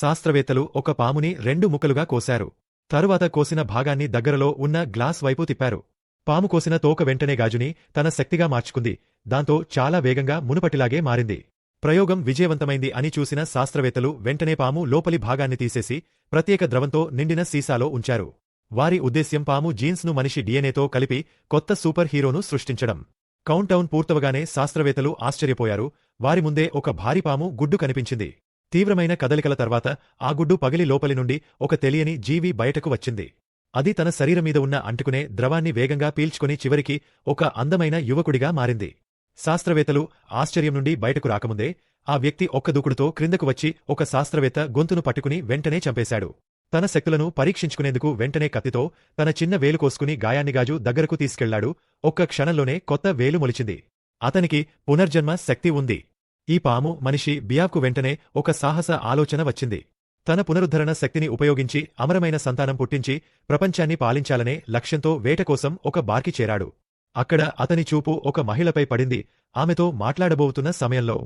శాస్త్రవేత్తలు ఒక పాముని 2 ముక్కలుగా కోశారు. తరువాత కోసిన భాగాన్ని దగ్గరలో ఉన్న గ్లాస్ వైపు తిప్పారు. పాము కోసిన తోక వెంటనే గాజుని తన శక్తిగా మార్చుకుంది. దాంతో చాలా వేగంగా మునుపటిలాగే మారింది. ప్రయోగం విజయవంతమైంది అని చూసిన శాస్త్రవేత్తలు వెంటనే పాము లోపలి భాగాన్ని తీసేసి ప్రత్యేక ద్రవంతో నిండిన సీసాలో ఉంచారు. వారి ఉద్దేశ్యం పాము జీన్స్ను మనిషి డిఎన్ఏతో కలిపి కొత్త సూపర్ హీరోను సృష్టించడం. కౌంటౌన్ పూర్తవగానే శాస్త్రవేత్తలు ఆశ్చర్యపోయారు. వారి ముందే ఒక భారీ పాము గుడ్డు కనిపించింది. తీవ్రమైన కదలికల తర్వాత ఆ గుడ్డు పగిలి లోపలి నుండి ఒక తెలియని జీవి బయటకు వచ్చింది. అది తన శరీరమీద ఉన్న అంటుకునే ద్రవాన్ని వేగంగా పీల్చుకొని చివరికి ఒక అందమైన యువకుడిగా మారింది. శాస్త్రవేత్తలు ఆశ్చర్యం నుండి బయటకు రాకముందే ఆ వ్యక్తి ఒక్క దూకుడుతో క్రిందకు వచ్చి ఒక శాస్త్రవేత్త గొంతును పట్టుకుని వెంటనే చంపేశాడు. తన శక్తులను పరీక్షించుకునేందుకు వెంటనే కత్తితో తన చిన్న వేలు కోసుకుని గాయాన్ని గాజు దగ్గరకు తీసుకెళ్లాడు. ఒక్క క్షణంలోనే కొత్త వేలు మొలిచింది. అతనికి పునర్జన్మ శక్తి ఉంది. ఈ పాము మనిషి బియాకు వెంటనే ఒక సాహస ఆలోచన వచ్చింది. తన పునరుద్ధరణ శక్తిని ఉపయోగించి అమరమైన సంతానం పుట్టించి ప్రపంచాన్ని పాలించాలనే లక్ష్యంతో వేట కోసం ఒక బార్కి చేరాడు. అక్కడ అతని చూపు ఒక మహిళపై పడింది. ఆమెతో మాట్లాడబోతున్న సమయంలో